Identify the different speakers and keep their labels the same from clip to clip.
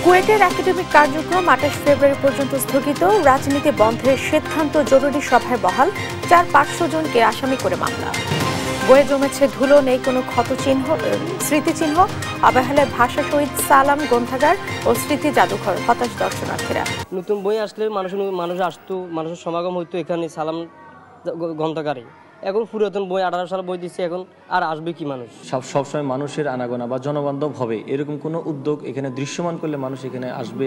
Speaker 1: কুয়েটের academic কার্যক্রম 28 ফেব্রুয়ারি পর্যন্ত স্থগিত। রাজনীতি বন্ধের সিদ্ধান্ত জরুরি সভায় বহাল। 400-500 জনকে আসামি করে মামলা। বইয়ে জমেছে ধুলো, নেই কোনো স্মৃতিচিহ্ন। অবহেলায় ভাষা শহীদ সালাম গ্রন্থাগার ও স্মৃতি জাদুঘর, হতাশ দর্শনার্থীরা।
Speaker 2: নতুন বই আসলে মানুষ আসতো, মানুষের সমাগম হইতো এখানে সালাম গ্রন্থাগারে। এখন পুরাতন বই 18 সাল বই দিচ্ছে, এখন আর আসবে কি মানুষ?
Speaker 3: সবসময় মানুষের আনাগোনা বা জনবান্ধব হবে এরকম কোনো উদ্যোগ এখানে দৃশ্যমান করলে মানুষ এখানে আসবে।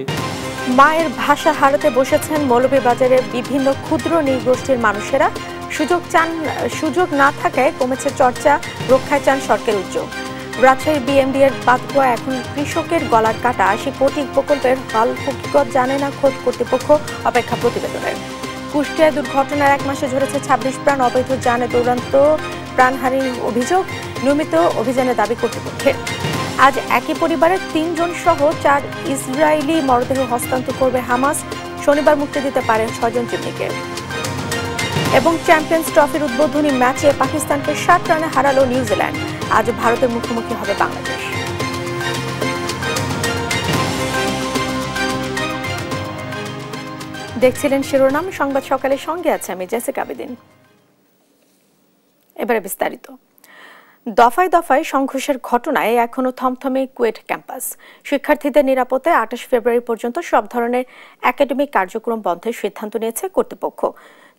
Speaker 1: মায়ের ভাষা হারাতে বসেছেন মৌলভীবাজারের বিভিন্ন ক্ষুদ্র নৃগোষ্ঠীর মানুষেরা। সুযোগ না থাকায় কমেছে চর্চা, রক্ষায় চান সরকারের উদ্যোগ। রাজশাহীর বিএমডি এর বাতকুয়া এখন কৃষকের গলার কাটা। 80 কোটি প্রকল্পের হল হকিকত জানে না খোদ কর্তৃপক্ষ, অপেক্ষা প্রতিবেদনের। কুষ্টিয়ায় দুর্ঘটনার 1 মাসে ঝরেছে 26 প্রাণ। অবৈধ যানে দৌড়ান্ত প্রাণহানির অভিযোগ, নিয়মিত অভিযানের দাবি কর্তৃপক্ষের। আজ একই পরিবারের 3 জন সহ 4 ইসরায়েলি মরদেহ হস্তান্তর করবে হামাস। শনিবার মুক্তি দিতে পারে 6 জন জিম্মিকে। এবং চ্যাম্পিয়ন্স ট্রফির উদ্বোধনী ম্যাচে পাকিস্তানকে 7 রানে হারালো নিউজিল্যান্ড। আজ ভারতের মুখোমুখি হবে বাংলাদেশ। দেখছিলেন শিরোনাম সংবাদ সকালের সঙ্গে আছে আমি জেসিকা আবেদিন। এবারে বিস্তারিত। দফায় দফায় সংঘর্ষের ঘটনায় এখনো থমথমে কুয়েট ক্যাম্পাস। শিক্ষার্থীদের নিরাপত্তায় 28 ফেব্রুয়ারি পর্যন্ত সব ধরনের একাডেমিক কার্যক্রম বন্ধের সিদ্ধান্ত নিয়েছে কর্তৃপক্ষ।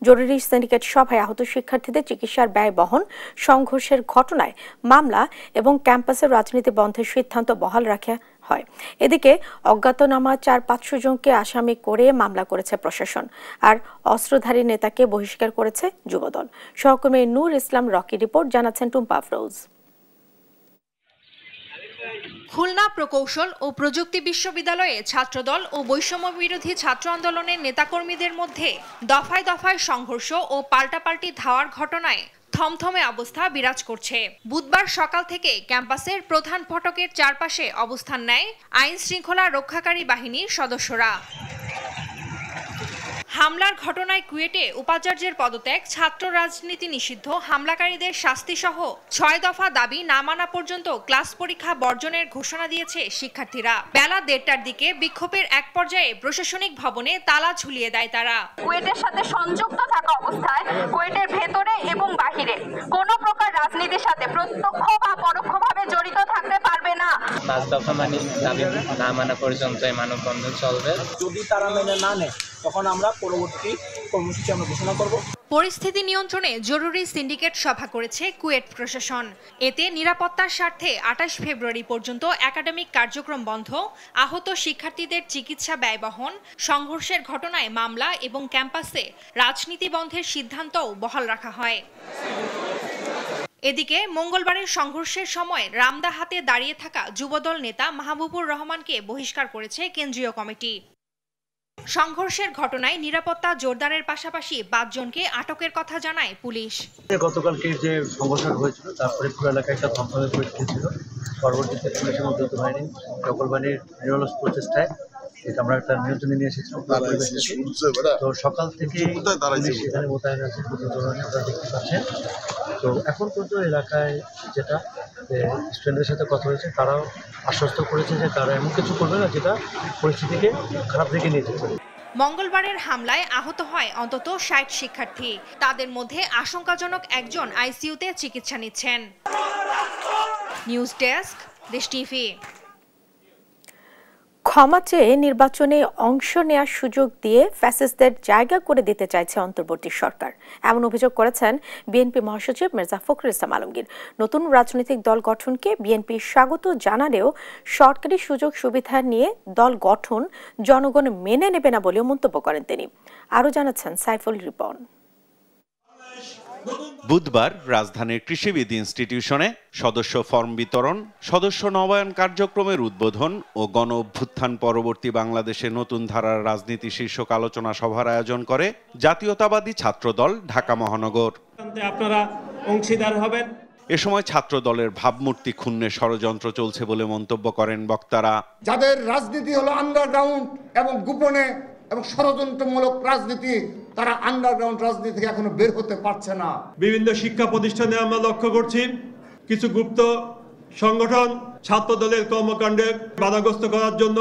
Speaker 1: জরুরি সিন্ডিকেট সভায় আহত শিক্ষার্থীদের চিকিৎসার ব্যয় বহন, সংঘর্ষের ঘটনায় মামলা এবং ক্যাম্পাসের রাজনীতি বন্ধের সিদ্ধান্ত বহাল রাখা হয়। এদিকে অজ্ঞাতনামা 400-500 জনকে আসামি করে মামলা করেছে প্রশাসন। আর অস্ত্রধারী নেতাকে বহিষ্কার করেছে যুবদল। সহকর্মী নূর ইসলাম রকি রিপোর্ট, জানাচ্ছেন টুম্পা আফরোজ।
Speaker 4: খুলনা প্রকৌশল ও প্রযুক্তি বিশ্ববিদ্যালয়ে ছাত্রদল ও বৈষম্য বিরোধী ছাত্র আন্দোলনের নেতাকর্মীদের মধ্যে দফায় দফায় সংঘর্ষ ও পাল্টাপাল্টি ধাওয়ার ঘটনায় থমথমে অবস্থা বিরাজ করছে। বুধবার সকাল থেকে ক্যাম্পাসের প্রধান ফটকের চারপাশে অবস্থান নেয় আইন শৃঙ্খলা রক্ষাকারী বাহিনীর সদস্যরা। হামলার ঘটনায় কুয়েটে উপাচার্যের পদত্যাগ, ছাত্র রাজনীতি নিষিদ্ধ, হামলাকারীদের শাস্তি সহ 6 দফা দাবি না মানা পর্যন্ত ক্লাস পরীক্ষা বর্জনের ঘোষণা দিয়েছে শিক্ষার্থীরা। বেলা 1টার দিকে বিক্ষোভের এক পর্যায়ে প্রশাসনিক ভবনে তালা ঝুলিয়ে দেয় তারা।
Speaker 5: কুয়েটের সাথে সংযুক্ত থাকা অবস্থায় কুয়েটের ভেতরে এবং বাহিরে কোনো প্রকার রাজনীতির সাথে প্রত্যক্ষ বা পরোক্ষভাবে জড়িত থাকতে পারবে না।
Speaker 6: 5 দফা দাবি না মানা পর্যন্ত মানববন্ধন চলবে।
Speaker 7: যদি তারা মেনে না নেয় তখন আমরা পরবর্তী কর্মসূচি আমরা ঘোষণা করব।
Speaker 4: পরিস্থিতি নিয়ন্ত্রণে জরুরি সিন্ডিকেট সভা করেছে কুয়েট প্রশাসন। এতে নিরাপত্তার স্বার্থে 28 ফেব্রুয়ারি পর্যন্ত একাডেমিক কার্যক্রম বন্ধ, আহত শিক্ষার্থীদের চিকিৎসা ব্যয় বহন, সংঘর্ষের ঘটনায় মামলা এবং ক্যাম্পাসে রাজনীতি বন্ধের সিদ্ধান্তও বহাল রাখা হয়। এদিকে মঙ্গলবারের সংঘর্ষের সময় রামদাহাতে দাঁড়িয়ে থাকা যুবদল নেতা মাহবুবুর রহমানকে বহিষ্কার করেছে কেন্দ্রীয় কমিটি। সংঘর্ষের ঘটনায় নিরাপত্তা জোরদারের পাশাপাশি 5 জনকে আটকের কথা জানায় পুলিশ।
Speaker 8: গতকালকে যে সংঘর্ষ হয়েছিল তারপরে পুরো এলাকায় একটা থমথমে পরিস্থিতি ছিল। পরবর্তীতে পুলিশের মধ্যে বাহিনী সকল বাহিনীর নিরলস প্রচেষ্টায় আমরা একটা নিয়ন্ত্রণে নিয়ে এসেছিলাম। তো সকাল থেকে সেখানে মোতায়েন আছে, আপনারা দেখতে পাচ্ছেন। তো এখন পর্যন্ত এলাকায় যেটা স্টুডেন্টদের সাথে কথা হয়েছে, তারাও আশ্বস্ত করেছে যে তারা এমন কিছু করবে না যেটা পরিস্থিতিকে খারাপ দিকে নিয়ে যেতে পারে।
Speaker 4: মঙ্গলবারের হামলায় আহত হয় অন্তত 60 শিক্ষার্থী। তাদের মধ্যে আশঙ্কাজনক একজন আইসিইউতে চিকিৎসা নিচ্ছেন। নিউজ ডেস্ক, দেশ টিভি।
Speaker 1: ক্ষমা চেয়ে নির্বাচনে অংশ নেওয়ার সুযোগ দিয়ে ফ্যাসিস্টদের জায়গা করে দিতে চাইছে অন্তর্বর্তী সরকার, এমন অভিযোগ করেছেন বিএনপি মহাসচিব মির্জা ফখরুল ইসলাম আলমগীর। নতুন রাজনৈতিক দল গঠনকে বিএনপি স্বাগত জানালেও সরকারি সুযোগ সুবিধা নিয়ে দল গঠন জনগণ মেনে নেবে না বলেও মন্তব্য করেন তিনি। আরও জানাচ্ছেন সাইফুল রিপন।
Speaker 9: বুধবার রাজধানীর কৃষিবিদ ইনস্টিটিউশনে সদস্য ফর্ম বিতরণ, সদস্য নবায়ন কার্যক্রমের উদ্বোধন ও গণ অভ্যুত্থান পরবর্তী বাংলাদেশের নতুন ধারার রাজনীতি শীর্ষক আলোচনা সভার আয়োজন করে জাতীয়তাবাদী ছাত্রদল ঢাকা মহানগর।
Speaker 10: আপনারা অংশীদার হবেন।
Speaker 9: এ সময় ছাত্র দলের ভাবমূর্তি ক্ষুণ্ণের ষড়যন্ত্র চলছে বলে মন্তব্য করেন বক্তারা।
Speaker 11: যাদের রাজনীতি হলো আন্ডারগ্রাউন্ড এবং গোপনে এবং ষড়যন্ত্রমূলক রাজনীতি, তারা আন্ডারগ্রাউন্ড রাজনীতি থেকে এখনো বের হতে পারছে না।
Speaker 10: বিভিন্ন শিক্ষা প্রতিষ্ঠানে আমরা লক্ষ্য করছি কিছু গুপ্ত সংগঠন ছাত্র দলের কর্মকাণ্ডে বাধাগ্রস্ত করার জন্য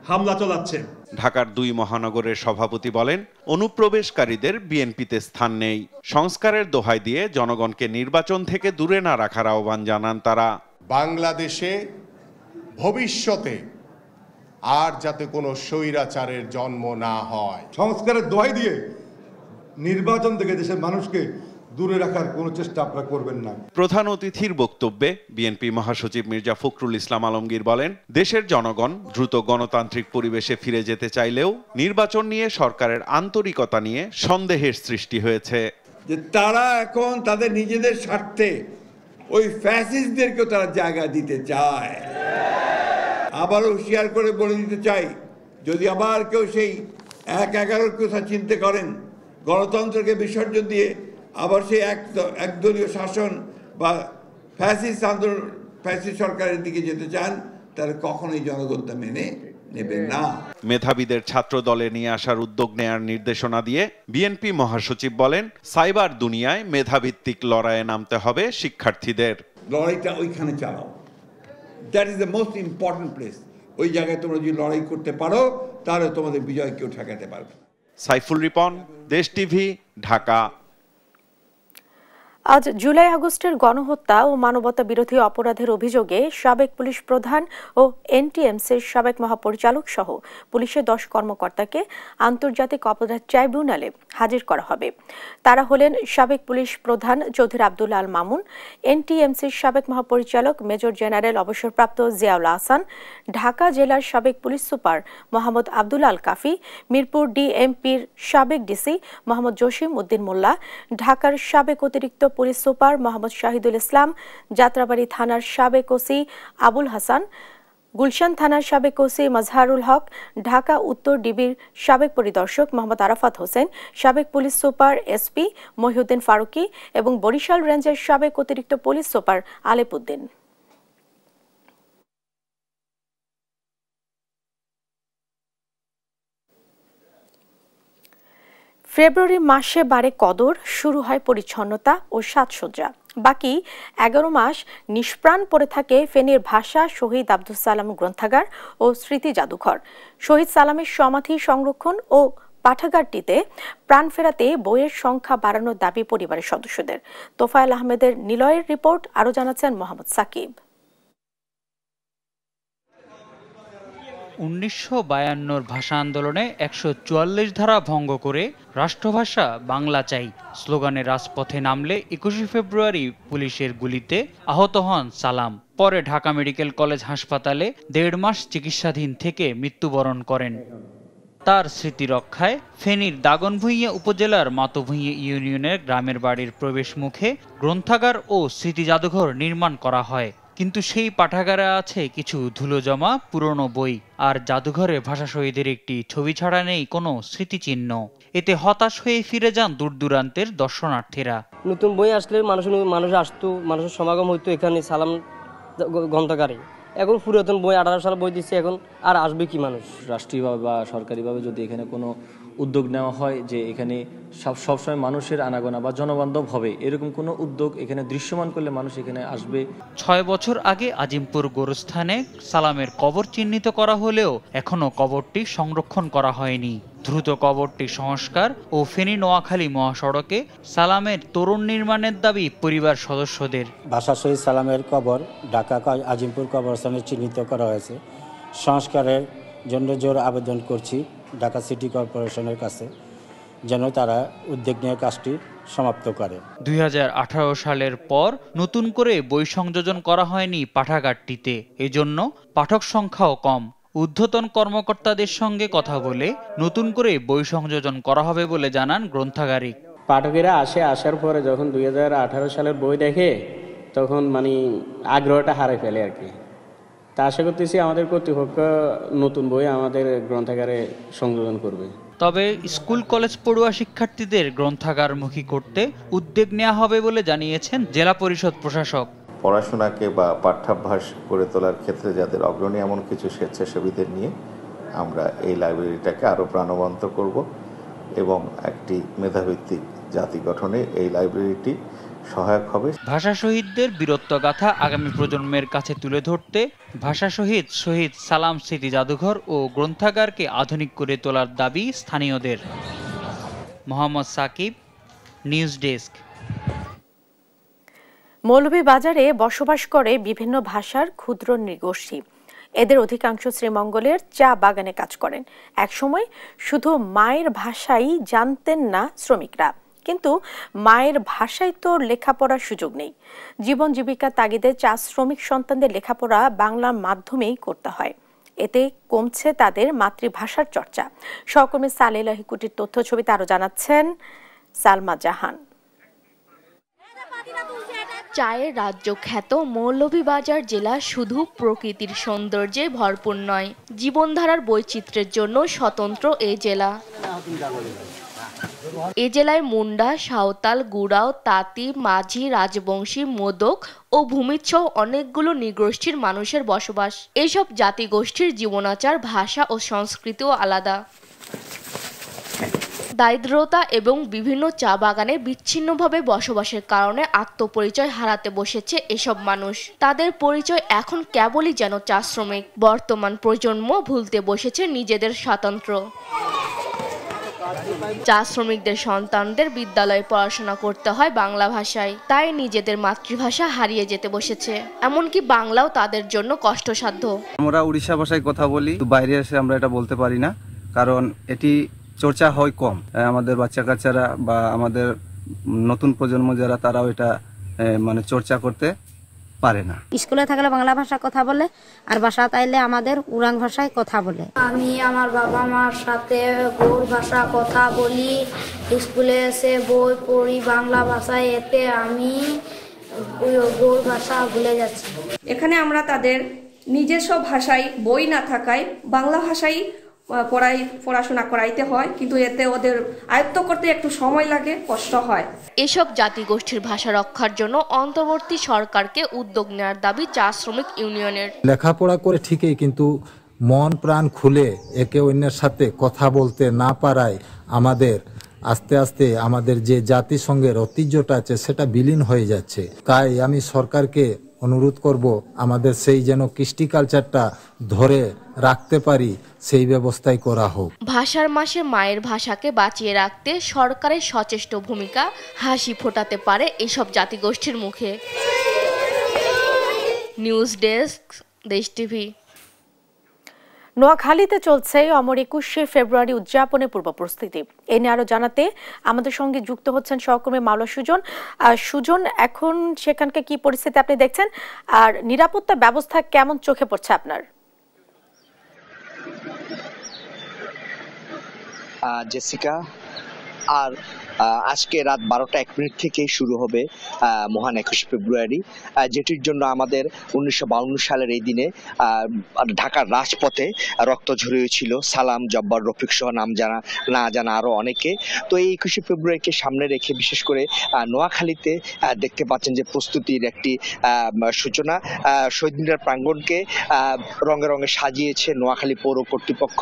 Speaker 10: হামলা চালাচ্ছে।
Speaker 9: ঢাকার 2 মহানগরের সভাপতি বলেন, অনুপ্রবেশকারীদের বিএনপিতে স্থান নেই। সংস্কারের দোহাই দিয়ে জনগণকে নির্বাচন থেকে দূরে না রাখার আহ্বান জানান তারা।
Speaker 12: বাংলাদেশে ভবিষ্যতে আর যাতে কোনো স্বৈরাচারের জন্ম না হয়,
Speaker 13: সংস্কারের দোহাই দিয়ে নির্বাচন থেকে দেশের মানুষকে দূরে রাখার কোনো চেষ্টা আপনারা করবেন না।
Speaker 9: প্রধান অতিথির বক্তব্যে বিএনপি মহাসচিব মির্জা ফখরুল ইসলাম আলমগীর বলেন, দেশের জনগণ দ্রুত গণতান্ত্রিক পরিবেশে ফিরে যেতে চাইলেও নির্বাচন নিয়ে সরকারের আন্তরিকতা নিয়ে সন্দেহের সৃষ্টি হয়েছে।
Speaker 14: যে তারা এখন তাদের নিজেদের স্বার্থে ওই ফ্যাসিস্টদেরকেও তারা জায়গা দিতে চায়। আবারও হুঁশিয়ার করে বলে দিতে চাই, যদি আবার কেউ সেই 1/11 কথা চিন্তা করেন, গণতন্ত্রকে বিসর্জন দিয়ে আবার সেই একদলীয় শাসন বা ফ্যাসিস্ট সরকারের দিকে যেতে চান, তারা কখনোই জনগণ তা মেনে নেবেন না।
Speaker 9: মেধাবীদের ছাত্র দলে নিয়ে আসার উদ্যোগ নেয়ার নির্দেশনা দিয়ে বিএনপি মহাসচিব বলেন, সাইবার দুনিয়ায় মেধাভিত্তিক লড়াইয়ে নামতে হবে শিক্ষার্থীদের।
Speaker 14: লড়াইটা ওইখানে চালাও, that is the most important place. ওই জায়গায় তোমরা যদি লড়াই করতে পারো, তাহলে তোমাদের বিজয় কেউ ঠেকাতে পারবে।
Speaker 9: সাইফুল রিপন, দেশ টিভি, ঢাকা।
Speaker 1: আজ জুলাই আগস্টের গণহত্যা ও মানবতা বিরোধী অপরাধের অভিযোগে সাবেক পুলিশ প্রধান ও এনটিএমসির সাবেক মহাপরিচালক সহ পুলিশের 10 কর্মকর্তাকে আন্তর্জাতিক অপরাধ ট্রাইব্যুনালে হাজির করা হবে। তারা হলেন সাবেক পুলিশ প্রধান চৌধুরী আব্দুল আল মামুন, এনটিএমসির সাবেক মহাপরিচালক মেজর জেনারেল অবসরপ্রাপ্ত জিয়াউল আহসান, ঢাকা জেলার সাবেক পুলিশ সুপার মোহাম্মদ আব্দুল আল কাফি, মিরপুর ডিএমপির সাবেক ডিসি মোহাম্মদ জসিম উদ্দিন মোল্লা, ঢাকার সাবেক অতিরিক্ত পুলিশ সুপার মোহাম্মদ শাহিদুল ইসলাম, যাত্রাবাড়ি থানার সাবেক ওসি আবুল হাসান, গুলশান থানার সাবেক ওসি মাজহারুল হক, ঢাকা উত্তর ডিবির সাবেক পরিদর্শক মোহাম্মদ আরাফাত হোসেন, সাবেক police super SP Mohiuddin Faruki এবং বরিশাল রেঞ্জের সাবেক অতিরিক্ত পুলিশ সুপার আলেপ উদ্দিন। ফেব্রুয়ারি মাসে বাড়ে কদর, শুরু হয় পরিচ্ছন্নতা ও সাজসজ্জা। বাকি 11 মাস নিষ্প্রাণ পড়ে থাকে ফেনীর ভাষা শহীদ আব্দুল সালাম গ্রন্থাগার ও স্মৃতি জাদুঘর। শহীদ সালামের সমাধি সংরক্ষণ ও পাঠাগারটিতে প্রাণ ফেরাতে বইয়ের সংখ্যা বাড়ানোর দাবি পরিবারের সদস্যদের। তোফায়েল আহমেদের নিলয়ের রিপোর্ট, আরও জানাচ্ছেন মোহাম্মদ সাকিব।
Speaker 15: 1952 ভাষা আন্দোলনে 144 ধারা ভঙ্গ করে রাষ্ট্রভাষা বাংলা চাই স্লোগানে রাজপথে নামলে 21 ফেব্রুয়ারি পুলিশের গুলিতে আহত হন সালাম। পরে ঢাকা মেডিকেল কলেজ হাসপাতালে 1.5 মাস চিকিৎসাধীন থেকে মৃত্যুবরণ করেন। তার স্মৃতি রক্ষায় ফেনীর দাগনভূঞা উপজেলার মাতভূঞা ইউনিয়নের গ্রামের বাড়ির প্রবেশ মুখে গ্রন্থাগার ও স্মৃতি জাদুঘর নির্মাণ করা হয়। কিন্তু সেই পাঠাগারে আছে কিছু ধুলো জমা পুরনো বই, আর জাদুঘরে ভাষা শহীদের একটি ছবি ছাড়া নেই কোনো স্মৃতিচিহ্ন। এতে হতাশ হয়ে ফিরে যান দূর দূরান্তের দর্শনার্থীরা।
Speaker 2: নতুন বই আসলে মানুষ আসতো, মানুষের সমাগম হইতো এখানে সালাম গ্রন্থাগারে। এখন পুরাতন বই 18 সাল বই দিচ্ছে, এখন আর আসবে কি মানুষ?
Speaker 3: রাষ্ট্রীয়ভাবে বা সরকারিভাবে যদি এখানে কোনো উদ্যোগ নেওয়া হয় যে এখানে সবসময় মানুষের আনাগোনা বা জনবান্ধব হবে, এরকম কোনো উদ্যোগ এখানে দৃশ্যমান করলে মানুষ এখানে আসবে। 6
Speaker 15: বছর আগে আজিমপুর গোরস্থানে সালামের কবর চিহ্নিত করা হলেও এখনো কবরটি সংরক্ষণ করা হয়নি। দ্রুত কবরটি সংস্কার ও ফেনী নোয়াখালী মহাসড়কে সালামের তোরণ নির্মাণের দাবি পরিবার সদস্যদের।
Speaker 16: ভাষা শহীদ সালামের কবর ঢাকা আজিমপুর কবরস্থানে চিহ্নিত করা হয়েছে। সংস্কারের জন্য জোর আবেদন করছি ঢাকা সিটি কর্পোরেশনের কাছে, যেন তারা উদ্যোগ নিয়ে কাজটি সমাপ্ত করে।
Speaker 15: 2018 সালের পর নতুন করে বই সংযোজন করা হয়নি পাঠাগারটিতে, এজন্য পাঠক সংখ্যাও কম। ঊর্ধ্বতন কর্মকর্তাদের সঙ্গে কথা বলে নতুন করে বই সংযোজন করা হবে বলে জানান গ্রন্থাগারিক।
Speaker 17: পাঠকেরা আসার পরে যখন 2018 সালের বই দেখে তখন আগ্রহটা হারিয়ে ফেলে আর কি। তা আশা করতেছি আমাদের কর্তৃপক্ষ নতুন বই আমাদের গ্রন্থাগারে সংযোজন করবে।
Speaker 15: তবে স্কুল কলেজ পড়ুয়া শিক্ষার্থীদের গ্রন্থাগারমুখী করতে উদ্যোগ নেওয়া হবে বলে জানিয়েছেন জেলা পরিষদ প্রশাসক।
Speaker 18: পড়াশোনাকে বা পাঠ্যাভ্যাস গড়ে তোলার ক্ষেত্রে যাদের অগ্রণী এমন কিছু স্বেচ্ছাসেবীদের নিয়ে আমরা এই লাইব্রেরিটাকে আরও প্রাণবন্ত করব এবং একটি মেধাভিত্তিক জাতি গঠনে এই লাইব্রেরিটি সহায়ক হবে।
Speaker 15: ভাষা শহীদদের বীরত্বগাথা আগামী প্রজন্মের কাছে তুলে ধরতে ভাষা শহীদ শহীদ সালাম স্মৃতি জাদুঘর ও গ্রন্থাগারকে আধুনিক করে তোলার দাবি স্থানীয়দের। Mohammad Sakib, news desk.
Speaker 1: মৌলভীবাজারে বসবাস করে বিভিন্ন ভাষার ক্ষুদ্র নৃগোষ্ঠী। এদের অধিকাংশ শ্রীমঙ্গলের চা বাগানে কাজ করেন। একসময় শুধু মায়ের ভাষাই জানতেন না শ্রমিকরা, কিন্তু মায়ের ভাষায় তো লেখাপড়ার সুযোগ নেই। জীবন জীবিকার তাগিদে চা শ্রমিক সন্তানদের লেখাপড়া বাংলা মাধ্যমেই করতে হয়। এতে কমছে তাদের মাতৃভাষার চর্চা। সহকর্মী সালেলা হিকুটির তথ্য ছবিতে আরো জানাচ্ছেন সালমা জাহান।
Speaker 19: চায়ের রাজ্য খ্যাত মৌলভীবাজার জেলা শুধু প্রকৃতির সৌন্দর্যে ভরপুর নয়, জীবনধারার বৈচিত্র্যের জন্য স্বতন্ত্র এই জেলা। এ জেলায় মুন্ডা, সাঁওতাল, গুড়াও, তাঁতি, মাঝি, রাজবংশী, মোদক ও ভূমিসহ অনেকগুলো নৃগোষ্ঠীর মানুষের বসবাস। এসব জাতিগোষ্ঠীর জীবনাচার, ভাষা ও সংস্কৃতিও আলাদা। দারিদ্রতা এবং বিভিন্ন চা বাগানে বিচ্ছিন্নভাবে বসবাসের কারণে আত্মপরিচয় হারাতে বসেছে এসব মানুষ। তাদের পরিচয় এখন কেবলই যেন চা শ্রমিক। বর্তমান প্রজন্ম ভুলতে বসেছে নিজেদের স্বাতন্ত্র্য। চা শ্রমিকদের সন্তানদের বিদ্যালয়ে পড়াশোনা করতে হয় বাংলা ভাষায়, তাই নিজেদের মাতৃভাষা হারিয়ে যেতে বসেছে। এমনকি বাংলাও তাদের জন্য কষ্টসাধ্য।
Speaker 20: আমরা উড়িষ্যা ভাষায় কথা বলি, বাইরে এসে আমরা এটা বলতে পারি না, কারণ এটি চর্চা হয় কম। আমাদের বাচ্চা কাচ্চারা বা আমাদের নতুন প্রজন্ম যারা, তারাও এটা মানে চর্চা করতে পারে না।
Speaker 21: স্কুলে থাকলে বাংলা ভাষা কথা বলে, আর বাসায় আইলে আমাদের উরাং ভাষায় কথা বলে।
Speaker 22: আমি আমার বাবা মার সাথে গৌড় ভাষা কথা বলি, স্কুলে এসে বই পড়ি বাংলা ভাষায়, এতে আমি গৌড় ভাষা ভুলে যাচ্ছি।
Speaker 23: এখানে আমরা তাদের নিজস্ব ভাষায় বই না থাকায় বাংলা ভাষায় পড়াশোনা করাইতে হয়, কিন্তু এতে ওদের আয়ত্ত করতে একটু সময় লাগে, কষ্ট হয়।
Speaker 19: এসব জাতিগোষ্ঠীর ভাষা রক্ষার জন্য অন্তর্বর্তী সরকারকে উদ্যোগ নেওয়ার দাবি চা শ্রমিক ইউনিয়নের।
Speaker 24: লেখাপড়া করে ঠিকই, কিন্তু মন প্রাণ খুলে একে অন্যের সাথে কথা বলতে না পারায় আমাদের আস্তে আস্তে আমাদের যে জাতিসংঘের ঐতিহ্যটা আছে সেটা বিলীন হয়ে যাচ্ছে। তাই আমি সরকারকে অনুরোধ করব, আমাদের সেই যেন কৃষ্টি কালচারটা ধরে রাখতে পারি, সেই ব্যবস্থাই করা হোক।
Speaker 19: ভাষার মাসে মায়ের ভাষাকে বাঁচিয়ে রাখতে সরকারের সচেষ্ট ভূমিকা হাসি ফোটাতে পারে এসব জাতিগোষ্ঠীর মুখে। নিউজ ডেস্ক, দেশ টিভি।
Speaker 1: নোয়াখালীতে চলছে অমর 21শে ফেব্রুয়ারি উদযাপনের পূর্ব প্রস্তুতি। এ নিয়ে আরো জানাতে আমাদের সঙ্গে যুক্ত হচ্ছেন সহকর্মী মাওলা সুজন। সুজন, এখন সেখানকার কি পরিস্থিতি আপনি দেখছেন, আর নিরাপত্তা ব্যবস্থা কেমন চোখে পড়ছে আপনার?
Speaker 25: জেসিকা, আর আজকে রাত 12টা 1 মিনিট থেকে শুরু হবে মহান 21শে ফেব্রুয়ারি, যেটির জন্য আমাদের 1952 সালের এই দিনে ঢাকার রাজপথে রক্ত ঝরিয়েছিল সালাম, জব্বার, রফিক সহ না জানা আরো অনেকে। তো এই 21শে ফেব্রুয়ারিকে সামনে রেখে বিশেষ করে নোয়াখালীতে দেখতে পাচ্ছেন যে প্রস্তুতির একটি সূচনা। শহীদ মিনার প্রাঙ্গণকে রঙে রঙে সাজিয়েছে নোয়াখালী পৌর কর্তৃপক্ষ।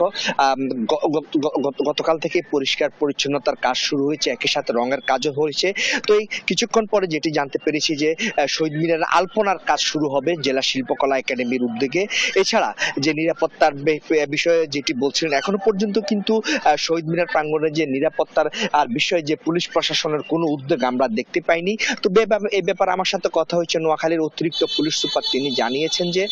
Speaker 25: গতকাল থেকে পরিষ্কার পরিচ্ছন্নতার কাজ শুরু হয়েছে, একই সাথে রঙের কাজও হয়েছে। তো এই কিছুক্ষণ পরে যেটি জানতে পেরেছি যে শহীদ মিনারের আলপনার কাজ শুরু হবে জেলা শিল্পকলা একাডেমির উদ্যোগে। এছাড়া যে নিরাপত্তার বিষয়ে যেটি বলছিলেন, এখনো পর্যন্ত কিন্তু শহীদ মিনার প্রাঙ্গণে যে নিরাপত্তার আর বিষয়ে যে পুলিশ প্রশাসনের কোনো উদ্যোগ আমরা দেখতে পাইনি। তো এই ব্যাপারে আমার সাথে কথা হয়েছে নোয়াখালীর অতিরিক্ত পুলিশ সুপার। তিনি জানিয়েছেন যে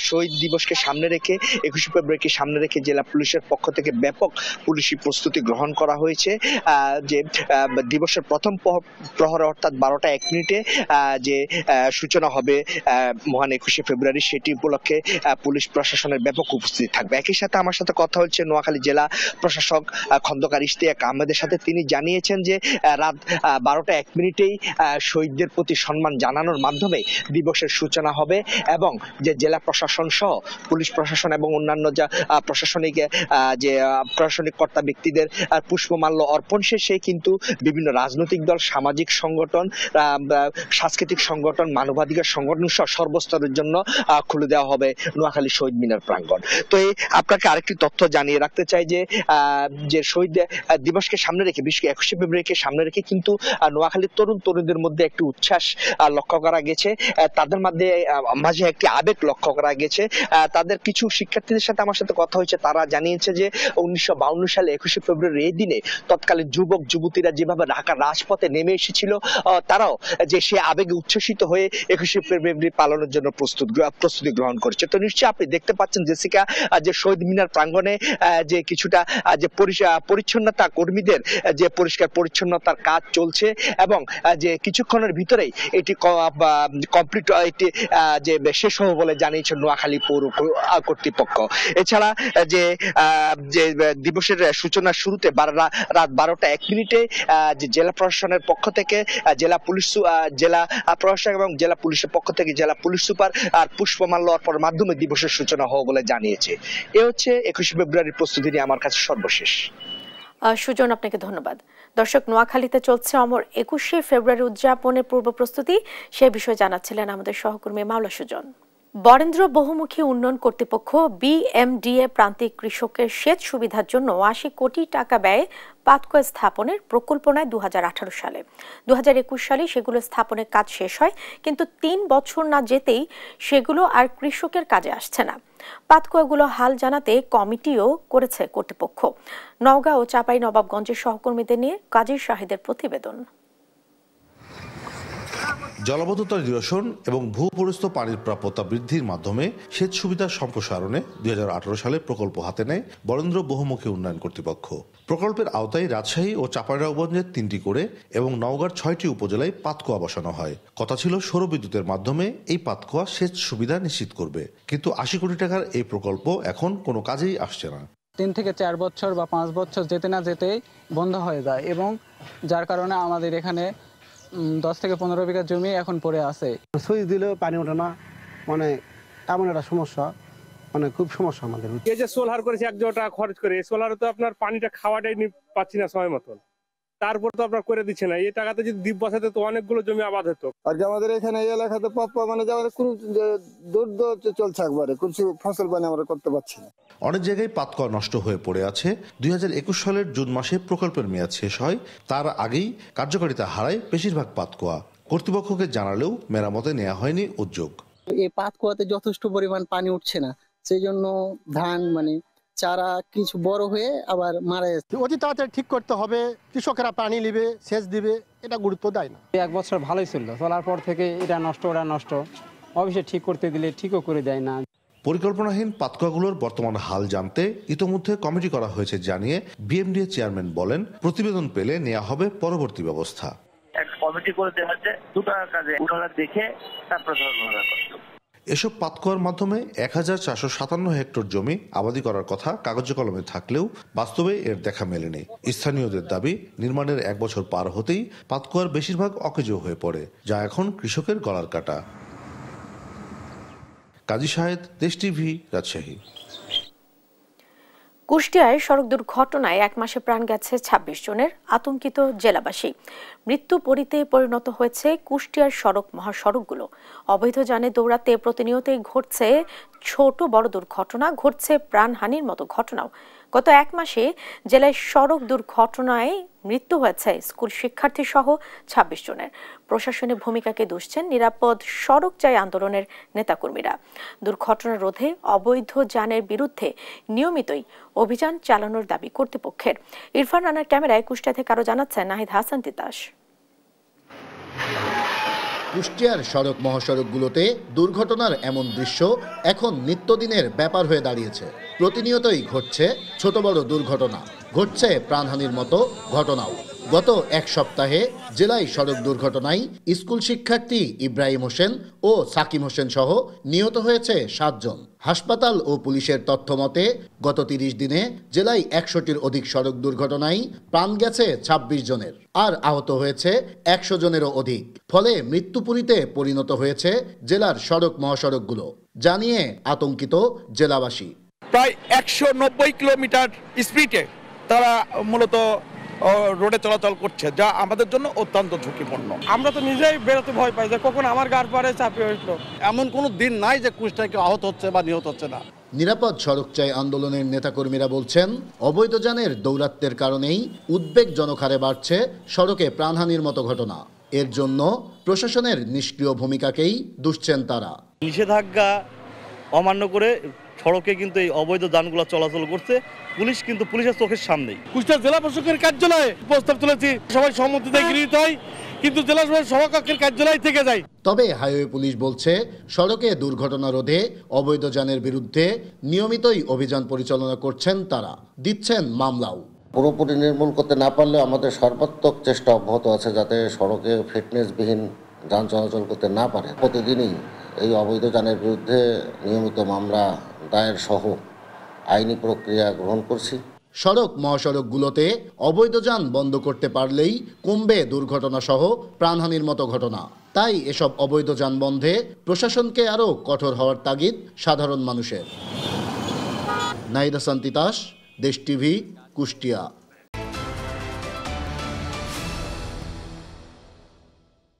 Speaker 25: শহীদ দিবসকে সামনে রেখে 21শে ফেব্রুয়ারিকে সামনে রেখে জেলা পুলিশের পক্ষ থেকে ব্যাপক পুলিশি প্রস্তুতি গ্রহণ করা হয়েছে। যে দিবসের প্রথম প্রহরে অর্থাৎ 12টা 1 মিনিটে যে সূচনা হবে মহান 21শে ফেব্রুয়ারি, সেটি উপলক্ষে পুলিশ প্রশাসনের ব্যাপক উপস্থিতি থাকবে। একই সাথে আমার সাথে কথা হচ্ছে নোয়াখালী জেলা প্রশাসক খন্দকার ইশতিয়াক আহমেদের সাথে। তিনি জানিয়েছেন যে রাত 12টা 1 মিনিটেই শহীদদের প্রতি সম্মান জানানোর মাধ্যমে দিবসের সূচনা হবে এবং যে জেলা প্রশাসন সহ পুলিশ প্রশাসন এবং অন্যান্য যা প্রশাসনিক কর্তা ব্যক্তিদের পুষ্পমাল্য অর্পণ নির্বিশেষে কিন্তু বিভিন্ন রাজনৈতিক দল, সামাজিক সংগঠন, সাংস্কৃতিক সংগঠন, মানবাধিকার সংগঠন সহ সর্বস্তরের জন্য খুলে দেওয়া হবে নোয়াখালী শহীদ মিনার প্রাঙ্গণ। তো আপনাকে আরেকটি তথ্য জানিয়ে রাখতে চাই যে শহীদ দিবসকে সামনে রেখে, বিশেষ করে 21শে ফেব্রুয়ারিকে সামনে রেখে কিন্তু নোয়াখালীর তরুণদের মধ্যে একটি উচ্ছ্বাস লক্ষ্য করা গেছে, তাদের মাঝে একটি আবেগ লক্ষ্য করা গেছে। তাদের কিছু শিক্ষার্থীদের সাথে আমার সাথে কথা হয়েছে, তারা জানিয়েছে যে 1952 সালে 21শে ফেব্রুয়ারি এই দিনে তৎকালীন যুবক যুবতীরা যেভাবে ঢাকার রাজপথে নেমে এসেছিল, তারাও যে সে আবেগে উচ্ছ্বসিত হয়ে 21শে ফেব্রুয়ারি পালনের জন্য প্রস্তুতি গ্রহণ করছে। তো নিশ্চয়ই আপনি দেখতে পাচ্ছেন জেসিকা যে শহীদ মিনার প্রাঙ্গণে যে কিছুটা যে পরিচ্ছন্নতা কর্মীদের যে পরিষ্কার পরিচ্ছন্নতার কাজ চলছে এবং যে কিছুক্ষণের ভিতরেই এটি কমপ্লিট যে শেষ হবে বলে জানিয়েছে নোয়াখালী পৌর কর্তৃপক্ষ। এছাড়া যে দিবসের সূচনার শুরুতে রাত 12টা 1 মিনিটে যে জেলা প্রশাসনের পক্ষ থেকে জেলা প্রশাসন এবং জেলা পুলিশের পক্ষ থেকে জেলা পুলিশ সুপার আর পুষ্পমাল্য অর্পণের মাধ্যমে দিবসের সূচনা হবে বলে জানিয়েছে। এ হচ্ছে 21শে ফেব্রুয়ারির প্রস্তুতি নিয়ে আমার কাছে সর্বশেষ।
Speaker 1: সুজন, আপনাকে ধন্যবাদ। দর্শক, নোয়াখালীতে চলছে অমর 21শে ফেব্রুয়ারি উদযাপনের পূর্ব প্রস্তুতি, সে বিষয়ে জানাচ্ছিলেন আমাদের সহকর্মী মাওলা সুজন। বরেন্দ্র বহুমুখী উন্নয়ন কর্তৃপক্ষ BMDA প্রান্তিক কৃষকের সেচ সুবিধার জন্য 80 কোটি টাকা ব্যয়ে পাতকুয়া স্থাপনের প্রকল্প নেয় 2018 সালে। 2021 সালে সেগুলো স্থাপনের কাজ শেষ হয়, কিন্তু 3 বছর না যেতেই সেগুলো আর কৃষকের কাজে আসছে না। পাতকুয়াগুলো হাল জানাতে কমিটিও করেছে কর্তৃপক্ষ। নওগাঁ ও চাঁপাই নবাবগঞ্জের সহকর্মীদের নিয়ে কাজী শাহিদের প্রতিবেদন।
Speaker 4: জলাবদ্ধতা নিরসন এবং ভূপরিস্থ পানির প্রাপ্যতা বৃদ্ধির মাধ্যমে সেচ সুবিধার সম্প্রসারণে 2018 সালে প্রকল্প হাতে নেয় বরেন্দ্র বহুমুখী উন্নয়ন কর্তৃপক্ষ। প্রকল্পের আওতায় রাজশাহী ও চাঁপাইনবাবগঞ্জের 3টি করে এবং নওগাঁর 6টি উপজেলায় পাতকুয়া বসানো হয়। কথা ছিল সৌরবিদ্যুতের মাধ্যমে এই পাতকুয়া সেচ সুবিধা নিশ্চিত করবে, কিন্তু 80 কোটি টাকার এই প্রকল্প এখন কোনো কাজেই আসছে না।
Speaker 5: 3 থেকে 4 বছর বা 5 বছর যেতে না যেতেই বন্ধ হয়ে যায় এবং যার কারণে আমাদের এখানে 10 থেকে 15 বিঘা জমি এখন পড়ে আছে।
Speaker 6: সুইচ দিলেও পানি ওঠে না, মানে তেমন একটা সমস্যা, মানে খুব সমস্যা আমাদের।
Speaker 7: এই যে সোলার করেছে 1 কোটি টাকা খরচ করে, সোলারে তো আপনার পানিটা খাওয়াটাই পাচ্ছি না সময় মতন, তারপর তো আপনার করে দিচ্ছে না। এই টাকাতে যদি দ্বীপ বসাতে তো অনেকগুলো জমি আবাদ হতো।
Speaker 6: আর যে আমাদের এখানে এই এলাকাতে মানে আমাদের কোন দুর্দ চলছে, একবারে কিছু ফসল বানি আমরা করতে পারছি না।
Speaker 4: অনেক জায়গায় পাতকুয়া নষ্ট হয়ে পড়ে আছে। 2021 সালের জুন মাসে প্রকল্পের মেয়াদ শেষ হয়, তার আগেই কার্যকারিতা হারায় বেশিরভাগ পাতকুয়া। কর্তৃপক্ষকে জানালেও মেরামতে নেওয়া হয়নি উদ্যোগ।
Speaker 5: এই পাতকুয়াতে যথেষ্ট পরিমাণ পানি উঠছে না, সেই জন্য ধান মানে চারা কিছু বড় হয়ে আবার মারা যাচ্ছে।
Speaker 6: অতি তাড়াতাড়ি ঠিক করতে হবে, কৃষকেরা পানি নিবে, সেচ দিবে, এটা গুরুত্ব দেয় না।
Speaker 5: 1 বছর ভালোই ছিল, চলার পর থেকে এটা নষ্ট ওটা নষ্ট, অবশ্যই ঠিক করতে দিলে ঠিকও করে দেয় না।
Speaker 4: পরিকল্পনাহীন পাতকুয়াগুলোর বর্তমান হাল জানতে ইতোমধ্যে কমিটি করা হয়েছে জানিয়ে BMDA চেয়ারম্যান বলেন, প্রতিবেদন পেলে নেওয়া হবে পরবর্তী ব্যবস্থা।
Speaker 8: এক কমিটি করে দেওয়া হচ্ছে, 2 টাকার কাজে উঠালা দেখে তারপর
Speaker 4: এসব পাতকুয়ার মাধ্যমে 1457 হেক্টর জমি আবাদি করার কথা কাগজে কলমে থাকলেও বাস্তবে এর দেখা মেলেনি। স্থানীয়দের দাবি, নির্মাণের 1 বছর পার হতেই পাতকুয়ার বেশিরভাগ অকেজো হয়ে পড়ে, যা এখন কৃষকের গলার কাটা। কাজী শাহেদ, দেশ টিভি, রাজশাহী।
Speaker 1: কুষ্টিয়ায় সড়ক দুর্ঘটনায় 1 মাসে প্রাণ গেছে 26 জনের, আতঙ্কিত জেলাবাসী। মৃত্যু পরিতে পরিণত হয়েছে কুষ্টিয়ার সড়ক মহাসড়কগুলো। অবৈধ যানে দৌড়াতে প্রতিনিয়তই ঘটছে ছোট বড় দুর্ঘটনা, ঘটছে প্রাণহানির মতো ঘটনাও। গত 1 মাসে জেলায় সড়ক দুর্ঘটনায় মৃত্যু হয়েছে স্কুল শিক্ষার্থী সহ 26 জনের। প্রশাসনের ভূমিকাকে দুষছেন নিরাপদ সড়ক চাই আন্দোলনের নেতাকর্মীরা। দুর্ঘটনা রোধে অবৈধ যানের বিরুদ্ধে নিয়মিতই অভিযান চালানোর দাবি কর্তৃপক্ষের। ইরফান রানার ক্যামেরায় কুষ্টিয়া থেকে আরো জানাচ্ছেন নাহিদ হাসান তিতাস।
Speaker 26: কুষ্টিয়ার সড়ক মহাসড়কগুলোতে দুর্ঘটনার এমন দৃশ্য এখন নিত্যদিনের ব্যাপার হয়ে দাঁড়িয়েছে। প্রতিনিয়তই ঘটছে ছোট বড় দুর্ঘটনা, ঘটছে প্রাণহানির মতো ঘটনাও। গত 1 সপ্তাহে জেলায় সড়ক দুর্ঘটনায় স্কুল শিক্ষার্থী ইব্রাহিম হোসেন ও সাকিম হোসেন সহ নিহত হয়েছে 7 জন। হাসপাতাল ও পুলিশের তথ্য মতে গত 30 দিনে জেলায় 100টির অধিক সড়ক দুর্ঘটনায় প্রাণ গেছে 26 জনের, আর আহত হয়েছে 100 জনেরও অধিক। ফলে মৃত্যুপুরীতে পরিণত হয়েছে জেলার সড়ক মহাসড়কগুলো, জানিয়ে আতঙ্কিত জেলাবাসী।
Speaker 27: প্রায় 190 কিলোমিটার স্পিডে তারা মূলত
Speaker 9: রোডে চলাচল করছে, যা আমাদের জন্য অত্যন্ত ঝুঁকিপূর্ণ।
Speaker 10: আমরা তো নিজেই বেরোতে ভয় পাই যে কখন আমার গাড় পারে চাপিয়ে উঠলো।
Speaker 9: এমন কোনো দিন নাই যে কুষ্টিয়ায় কেউ আহত হচ্ছে বা নিহত হচ্ছে না।
Speaker 26: নিরাপদ সড়ক চাই আন্দোলনের নেতাকর্মীরা বলছেন, অবৈধ যানের দৌরাত্ম্যের কারণেই উদ্বেগজনক হারে বাড়ছে সড়কে প্রাণহানির মতো ঘটনা। এর জন্য প্রশাসনের নিষ্ক্রিয় ভূমিকাকেই দুষছেন তারা।
Speaker 11: নিষেধাজ্ঞা অমান্য করে সড়কে কিন্তু এই অবৈধ যানগুলো চলাচল করছে, পুলিশ কিন্তু পুলিশের চোখের সামনেই।
Speaker 10: কুষ্টিয়া জেলা প্রশাসকের কার্যালয়ে প্রস্তাব তুলেছি, সবাই সম্মতিতে গৃহীত হয়, কিন্তু জেলা সভাকক্ষের কার্যালয় থেকে যায়।
Speaker 26: তবে হাইওয়ে পুলিশ বলছে, সড়কে দুর্ঘটনা রোধে অবৈধ যানের বিরুদ্ধে নিয়মিতই অভিযান পরিচালনা করছেন তারা, দিচ্ছেন মামলাও।
Speaker 12: পুরোপুরি নির্মূল করতে না পারলেও আমাদের সর্বাত্মক চেষ্টা অব্যাহত আছে যাতে সড়কে ফিটনেসবিহীন যান চলাচল করতে না পারে। প্রতিদিনই এই অবৈধ যানের বিরুদ্ধে নিয়মিত মামলা দায়ের সহ আইনি প্রক্রিয়া গ্রহণ করছি।
Speaker 26: সড়ক মহাসড়কগুলোতে অবৈধ যান বন্ধ করতে পারলেই কমবে দুর্ঘটনা সহ প্রাণহানির মতো ঘটনা। তাই এসব অবৈধ যান বন্ধে প্রশাসনকে আরও কঠোর হওয়ার তাগিদ সাধারণ মানুষের। নাহিদ হাসান তিতাস, দেশ টিভি, কুষ্টিয়া।